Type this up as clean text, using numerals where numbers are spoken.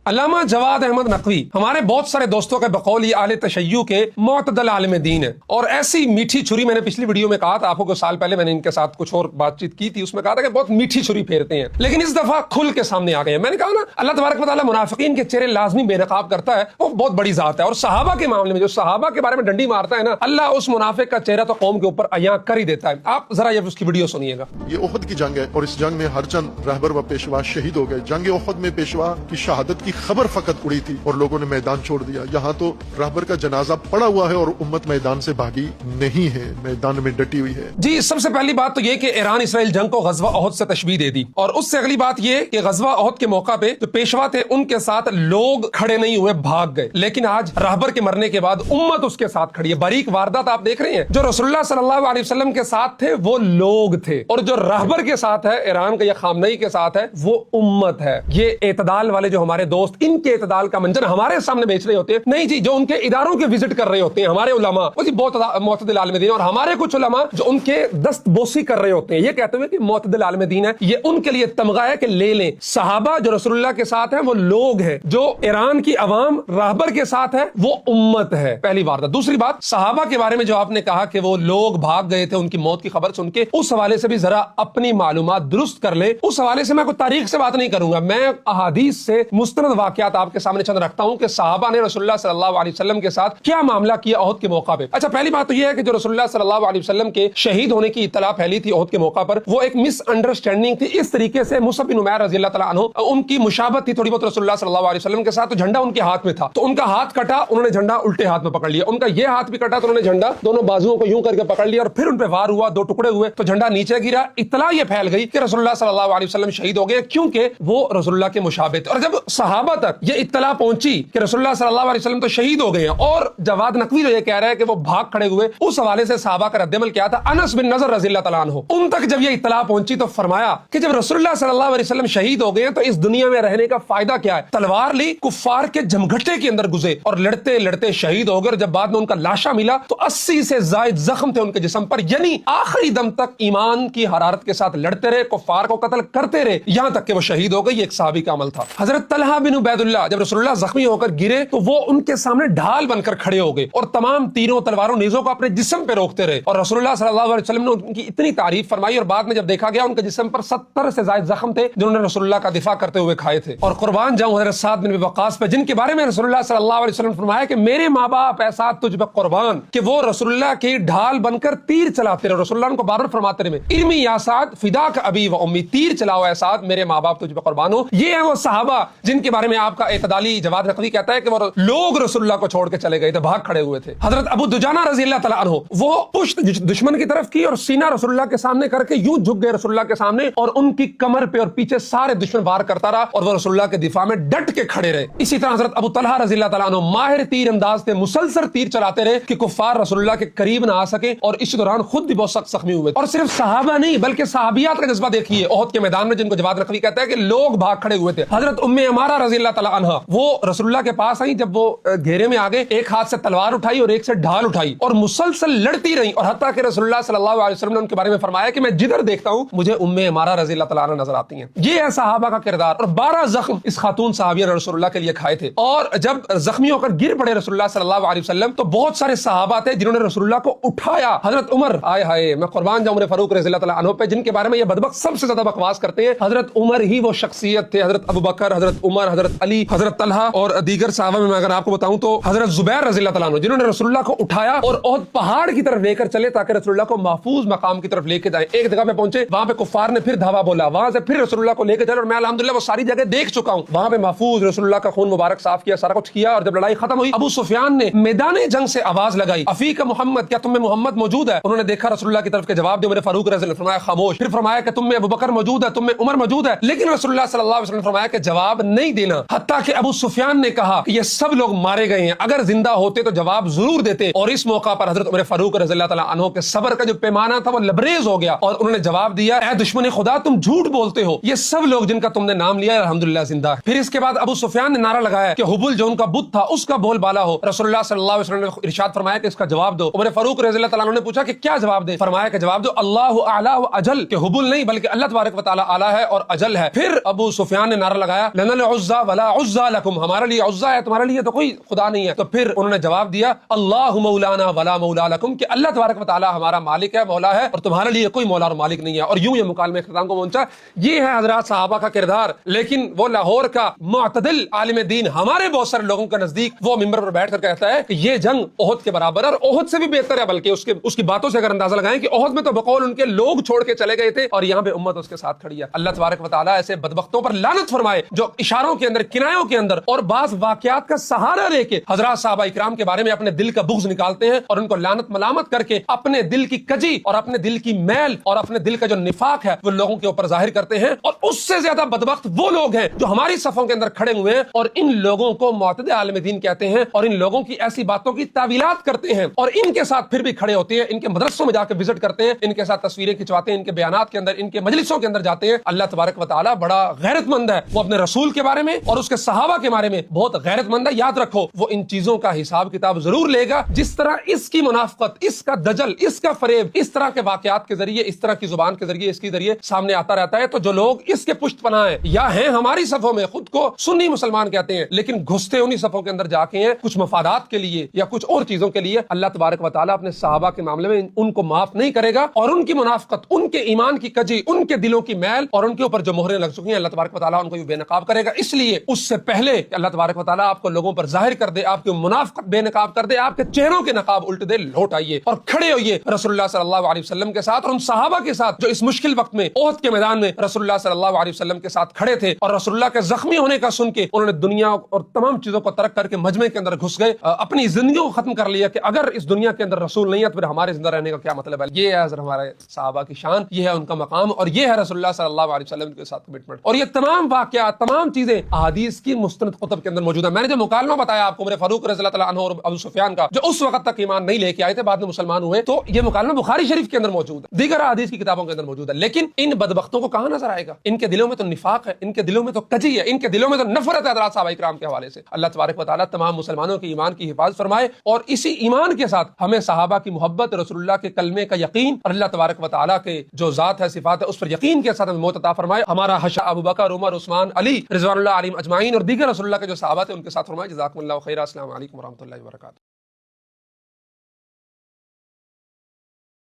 علامہ جواد احمد نقوی ہمارے بہت سارے دوستوں کے بقول یہ اہل تشیع کے معتدل عالم دین ہے، اور ایسی میٹھی چھری، میں نے پچھلی ویڈیو میں کہا تھا آپ کو، کچھ سال پہلے میں نے ان کے ساتھ کچھ اور بات چیت کی تھی، اس میں کہا تھا کہ بہت میٹھی چھری پھیرتے ہیں، لیکن اس دفعہ کھل کے سامنے آ گئے ہیں۔ میں نے کہا نا، اللہ تبارک و تعالیٰ منافقین کے چہرے لازمی بے نقاب کرتا ہے، وہ بہت بڑی ذات ہے، اور صحابہ کے معاملے میں جو صحابہ کے بارے میں ڈنڈی مارتا ہے نا، اللہ اس منافق کا چہرہ تو قوم کے اوپر عیاں کر ہی دیتا ہے۔ آپ ذرا یہ اس کی ویڈیو سنیے گا۔ یہ احد کی جنگ ہے، اور اس جنگ میں ہر چند رہبر و پیشوا شہید ہو گئے۔ جنگ احد میں پیشوا کی شہادت کی خبر فقط اڑی تھی اور لوگوں نے میدان چھوڑ دیا۔ یہاں تو رہبر کا جنازہ پڑا ہوا ہے اور امت میدان سے بھاگی نہیں ہے، میدان میں ڈٹی ہوئی ہے۔ جی، سب سے پہلی بات تو یہ کہ ایران اسرائیل جنگ کو غزوہ احد سے تشبیہ دے دی، اور اس سے اگلی بات یہ کہ غزوہ احد کے موقع پہ جو پیشوا تھے ان کے ساتھ لوگ کھڑے نہیں ہوئے، بھاگ گئے، لیکن آج رہبر کے مرنے کے بعد امت اس کے ساتھ کھڑی ہے۔ باریک واردات آپ دیکھ رہے ہیں، جو رسول اللہ صلی اللہ علیہ وسلم کے ساتھ تھے وہ لوگ تھے، اور جو رہبر کے ساتھ ہے، ایران کا یا خامنئی کے ساتھ ہے، وہ امت ہے۔ یہ اعتدال والے جو ہمارے دوست ان کے اعتدال کا منظر ہمارے سامنے بیچ رہے ہوتے ہیں، نہیں جی، جو ان کے اداروں کے وزٹ کر رہے ہوتے ہیں ہمارے علماء، وہ جی بہت معتدل عالم دین، اور ہمارے کچھ علماء جو ان کے دست بوسی کر رہے ہوتے ہیں، یہ کہتے ہوئے کہ معتدل عالم دین ہے، یہ ان کے لیے تمغہ ہے کہ لے لیں۔ صحابہ جو رسول اللہ کے ساتھ ہیں وہ لوگ ہیں، جو ایران کی عوام رہبر کے ساتھ ہے وہ امت ہے۔ پہلی بات۔ دوسری بات، صحابہ کے بارے میں جو آپ نے کہا کہ وہ لوگ بھاگ گئے تھے ان کی موت کی خبر سن کے، اس حوالے سے بھی ذرا اپنی معلومات درست کر لیں۔ اس حوالے سے میں کوئی تاریخ سے بات نہیں کروں گا، میں احادیث سے مستند واقعات آپ کے سامنے چند رکھتا ہوں کہ صحابہ نے رسول اللہ صلی اللہ علیہ وسلم کے ساتھ کیا معاملہ کیا احد کے موقع پہ۔ اچھا، پہلی بات تو یہ ہے کہ جو رسول اللہ صلی اللہ علیہ وسلم کے شہید ہونے کی اطلاع پھیلی تھی احد کے موقع پر، وہ ایک مس انڈرسٹینڈنگ تھی۔ اس طریقے سے مصعب بن عمیر رضی اللہ تعالیٰ عنہ، ان کی مشابہت تھی تھوڑی بہت رسول اللہ صلی اللہ علیہ وسلم کے ساتھ، تو جھنڈا ان کے ہاتھ میں تھا، تو ان کا ہاتھ کٹا، انہوں نے جھنڈا الٹے ہاتھ میں پکڑ لیا، ان کا یہ ہاتھ بھی کٹا تو انہوں نے جھنڈا دونوں بازوؤں کو یوں کر کے پکڑ لیا، اور پھر ان پہ وار ہوا، دو ٹکڑے ہوئے تو جھنڈا نیچے گرا۔ اطلاع یہ پھیل گئی کہ رسول اللہ صلی اللہ علیہ وسلم شہید ہو گئے، کیونکہ وہ رسول اللہ کے مشابہ تھے۔ اور جب صحابہ تک یہ اطلاع پہنچی کہ رسول اللہ صلی اللہ علیہ وسلم تو شہید ہو گئے ہیں، اور جواد نقوی جو یہ کہہ رہا ہے کہ وہ بھاگ کھڑے ہوئے، اس حوالے سے صحابہ کا رد عمل کیا تھا؟ انس بن نضر رضی اللہ تعالیٰ عنہ، ان تک جب یہ اطلاع پہنچی تو فرمایا کہ جب رسول اللہ صلی اللہ علیہ وسلم شہید ہو گئے ہیں تو اس دنیا میں رہنے کا فائدہ کیا ہے؟ تلوار لی، کفار کے جمگھٹے کے اندر گزرے اور لڑتے لڑتے شہید ہو گئے، اور جب بعد میں ان کا لاشا ملا تو 80 سے زائد زخم تھے ان کے جسم پر، یعنی آخری دم تک ایمان کی حرارت کے ساتھ لڑتے رہے، کفار کو قتل کرتے رہے، یہاں تک کہ وہ شہید ہو گئے۔ یہ ایک صحابی کا عمل تھا۔ حضرت طلحہ بن عبید اللہ، جب رسول اللہ زخمی ہو کر گرے تو وہ ان کے سامنے ڈھال بن کر کھڑے ہو گئے، اور تمام تیروں تلواروں نیزوں کو اپنے جسم پہ روکتے رہے، اور رسول اللہ صلی اللہ علیہ وسلم نے ان کی اتنی تعریف فرمائی، اور بعد میں جب دیکھا گیا ان کے جسم پر 70 سے زائد زخم تھے جنہوں نے رسول اللہ کا دفاع کرتے ہوئے کھائے تھے۔ اور قربان جاؤں حضرت سعد بن وقاص پہ، جن کے بارے میں رسول اللہ صلی اللہ علیہ وسلم نے فرمایا کہ میرے ماں باپ اے سعد تجھ پہ قربان، کہ وہ رسول اللہ کی ڈھال بن کر تیر چلاتے رہے، رسول اللہ ان کو بار بار فرماتے رہے ارمی یا سعد فداک ابی و امی، تیر چلاؤ اے سعد، میرے ماں باپ تجھ پہ قربان ہو۔ یہ ہے وہ صحابہ جن کے بارے میں آپ کا اعتدالی جواد نقوی کہتا ہے کہ وہ لوگ رسول اللہ کو چھوڑ کے چلے گئے تھے، بھاگ کھڑے ہوئے تھے۔ حضرت ابو دجانہ رضی اللہ تعالیٰ عنہ، وہ پشت دشمن کی طرف کی اور سینہ رسول اللہ کے سامنے کر کے یوں جھک گئے رسول اللہ کے سامنے، اور ان کی کمر پہ اور پیچھے سارے دشمن وار کرتا رہا، اور وہ رسول اللہ کے دفاع میں ڈٹ کے کھڑے رہے۔ اسی طرح حضرت ابو طلحہ رضی اللہ تعالیٰ عنہ ماہر تیر انداز تھے، مسلسل تیر چلاتے رہے کہ کفار رسول اللہ کے قریب نہ آ سکے، اور اس دوران خود بھی بہت سخت زخمی ہوئے۔ اور صرف صحابہ نہیں بلکہ صحابیات کا جذبہ دیکھیے احد کے میدان میں، جن کو جواد نقوی کہتا ہے کہ لوگ بھاگ کھڑے ہوئے تھے۔ حضرت ام عمارہ رضی اللہ تعالیٰ عنہ، وہ رسول اللہ کے پاس آئی، جب وہ گھیرے میں آگے، ایک ہاتھ سے تلوار اٹھائی اور ایک سے ڈھال اٹھائی، اور مسلسل لڑتی رہی، اور حتیٰ کہ رسول اللہ صلی اللہ علیہ وسلم نے ان کے بارے میں فرمایا کہ میں جدھر دیکھتا ہوں مجھے ام عمارہ رضی اللہ تعالیٰ عنہ نظر آتی ہیں۔ یہ ہے صحابہ کا کردار۔ اور 12 زخم اس خاتون صحابیہ نے رسول اللہ کے لیے کھائے تھے، اور جب زخمی ہو کر گر پڑے رسول اللہ صلی اللہ علیہ وسلم تو بہت سارے صحابہ تھے جنہوں نے رسول اللہ کو اٹھایا۔ حضرت عمر، آئے ہائے، میں قربان جاؤں عمر فاروق رضی اللہ تعالیٰ عنہ پہ، جن کے بارے میں یہ بدبخت سب سے زیادہ بکواس کرتے ہیں۔ حضرت عمر ہی وہ شخصیت تھے، حضرت ابوبکر، حضرت عمر، حضرت علی، حضرت طلحہ اور دیگر صحابہ میں اگر آپ کو بتاؤں تو حضرت زبیر رضی اللہ تعالیٰ عنہ، جنہوں نے رسول اللہ کو اٹھایا اور احد پہاڑ کی طرف لے کر چلے تاکہ رسول اللہ کو محفوظ مقام کی طرف لے کے جائیں۔ ایک جگہ پہ پہنچے، وہاں پہ کفار نے پھر دھاوا بولا، وہاں سے پھر رسول اللہ کو لے کے چلے، اور میں الحمدللہ وہ ساری جگہ دیکھ چکا ہوں، وہاں پہ محفوظ رسول اللہ کا خون مبارک صاف کیا، سارا کچھ کیا، اور جب لڑائی ختم ہوئی ابو سفیان نے میدان جنگ سے آواز لگائی، افیک محمد، کیا تم میں محمد موجود ہے؟ انہوں نے دیکھا رسول اللہ کی طرف کے جواب دیا میرے فاروق رضی اللہ عنہ، فرمایا خاموش۔ پھر فرمایا کہ تم میں ابوبکر موجود ہے، تم میں عمر موجود ہے، لیکن رسول اللہ صلی اللہ علیہ وسلم نے فرمایا کہ جواب نہیں دینا، حتیٰ کہ ابو سفیان نے کہا کہ یہ سب لوگ مارے گئے ہیں، اگر زندہ ہوتے تو جواب ضرور دیتے۔ اور اس موقع پر حضرت عمر فاروق رضی اللہ تعالیٰ عنہ کے صبر کا جو پیمانہ تھا وہ لبریز ہو گیا، اور انہوں نے جواب دیا اے دشمن خدا تم جھوٹ بولتے ہو، یہ سب لوگ جن کا تم نے نام لیا الحمدللہ زندہ ہے۔ پھر اس کے بعد ابو سفیان نے نعرہ لگایا کہ حبل جو ان کا بت تھا اس کا بول بالا ہو، رسول اللہ صلی اللہ علیہ وسلم نے ارشاد فرمایا کہ اس کا جواب دو۔ عمر فاروق رضی اللہ تعالیٰ عنہ نے پوچھا کہ کیا جواب دے؟ فرمایا کہ جواب دو اللہ اعلی و اجل، کہ حبل نہیں بلکہ اللہ تبارک و تعالیٰ اعلی ہے اور اجل ہے۔ پھر ابو سفیان نے نعرہ لگایا لنا العزى العزا ولا عزا لکم، ہمارے لیے عزا ہے، تمہارے لیے تو کوئی خدا نہیں ہے۔ تو پھر انہوں نے جواب دیا اللہ مولانا ولا مولا لکم، کہ اللہ تبارک و تعالی ہمارا مالک ہے، مولا ہے، اور تمہارے لیے کوئی مولا اور مالک نہیں ہے۔ اور یوں یہ مکالمہ اختتام کو پہنچا۔ یہ ہے حضرات صحابہ کا کردار، لیکن وہ لاہور کا معتدل عالم دین ہمارے بہت سارے لوگوں کا نزدیک وہ ممبر پر بیٹھ کر کہتا ہے کہ یہ جنگ احد کے برابر، اور احد سے بھی بہتر ہے، بلکہ اس کی باتوں سے اگر اندازہ لگائیں کہ احد میں تو بقول ان کے لوگ چھوڑ کے چلے گئے تھے، اور یہاں پہ امت اس کے ساتھ کھڑی ہے۔ اللہ تبارک و تعالیٰ ایسے بدبختوں پر لعنت فرمائے جو اشاروں کے اندر، کنایوں کے اندر اور بعض واقعات کا سہارا لے کے حضرات صحابہ اکرام کے بارے میں اپنے دل کا بغض نکالتے ہیں اور ان کو لعنت ملامت کر کے اپنے دل کی کجی اور اپنے دل کی میل اور اپنے دل کا جو نفاق ہے وہ لوگوں کے اوپر ظاہر کرتے ہیں۔ اور اس سے زیادہ بدبخت وہ لوگ ہیں جو ہماری صفوں کے اندر کھڑے ہوئے ہیں اور ان لوگوں کو معتدل عالم دین کہتے ہیں اور ان لوگوں کی ایسی باتوں کی تعویلات کرتے ہیں اور ان کے ساتھ پھر بھی کھڑے ہوتے ہیں، ان کے مدرسوں میں جا کے وزٹ کرتے ہیں، ان کے ساتھ تصویریں کھنچواتے ہیں، ان کے بیانات کے اندر، ان کے مجلسوں کے اندر جاتے ہیں۔ اللہ تبارک و تعالیٰ بڑا غیرت مند ہے، وہ اپنے رسول کے بارے میں اور اس کے صحابہ کے بارے میں بہت غیرت مند ہے۔ یاد رکھو وہ ان چیزوں کا حساب کتاب ضرور لے گا، جس طرح اس کی منافقت، اس کا دجل، اس کا فریب اس طرح کے واقعات کے ذریعے، اس طرح کی زبان کے ذریعے، اس کے ذریعے سامنے آتا رہتا ہے۔ تو جو لوگ اس کے پشت پناہ ہیں یا ہیں ہماری صفوں میں، خود کو سنی مسلمان کہتے ہیں لیکن گھستے انہی صفوں کے اندر جا کے ہیں کچھ مفادات کے لیے یا کچھ اور چیزوں کے لیے، اللہ تبارک و تعالیٰ اپنے صحابہ کے معاملے میں ان کو معاف نہیں کرے گا، اور ان کی منافقت، ان کے ایمان کی کجی، ان کے دلوں کی میل اور ان کے اوپر جو مہریں لگ چکی ہیں، اللہ تبارک و تعالیٰ ان کو بے نقاب کرے گا۔ اس لیے اس سے پہلے کہ اللہ تبارک و تعالیٰ آپ کو لوگوں پر ظاہر کر دے، آپ کی منافقت بے نقاب کر دے، آپ کے چہروں کے نقاب الٹ دے، لوٹ آئیے اور کھڑے ہوئیے رسول اللہ صلی اللہ علیہ وسلم کے ساتھ اور ان صحابہ کے ساتھ جو اس مشکل وقت میں احد کے میدان میں رسول اللہ صلی اللہ علیہ وسلم کے ساتھ کھڑے تھے، اور رسول اللہ کے زخمی ہونے کا سن کے انہوں نے دنیا اور تمام چیزوں کو ترک کر کے مجمع کے اندر گھس گئے، اپنی زندگی کو ختم کر لیا کہ اگر اس دنیا کے اندر رسول نہیں ہے تو پھر ہمارے زندہ رہنے کا کیا مطلب ہے۔ یہ ہے ہمارے صحابہ کی شان، یہ ہے ان کا مقام، اور یہ ہے رسول اللہ صلی اللہ علیہ وسلم کے ساتھ کمٹمنٹ۔ اور یہ تمام واقعات، تمام چیزیں احادیث کی مستند کتب کے اندر موجود ہے۔ میں نے جو مکالمہ بتایا آپ کو عمر فاروق رضی اللہ تعالیٰ عنہ اور ابو سفیان کا، جو اس وقت تک ایمان نہیں لے کے آئے تھے، بعد میں مسلمان ہوئے، تو یہ مکالمہ بخاری شریف کے اندر موجود ہے، دیگر احادیث کی کتابوں کے اندر موجود ہے۔ لیکن ان بدبختوں کو کہاں نظر آئے گا؟ ان کے دلوں میں تو نفاق ہے، ان کے دلوں میں تو کجی ہے، ان کے دلوں میں تو نفرت ہے حضرات صحابہ کرام کے حوالے سے۔ اللہ تبارک و تعالیٰ تمام مسلمانوں کے ایمان کی حفاظت فرمائے، اور اسی ایمان کے ساتھ ہمیں صحابہ کی محبت، رسول اللہ کے کلمے کا یقین اور اللہ تبارک و تعالیٰ کے جو ذات ہے، صفات ہے، اس پر یقین کے ساتھ ہمیں موت عطا فرمائے۔ ہمارا حشر ابو بکر، عمر، عثمان، علی رضوان اللہ علیہم اجمعین اور دیگر رسول اللہ کے جو صحابہ تھے ان کے ساتھ فرمائے۔ جزاکم اللہ خیرا۔ السلام علیکم ورحمۃ اللہ وبرکاتہ۔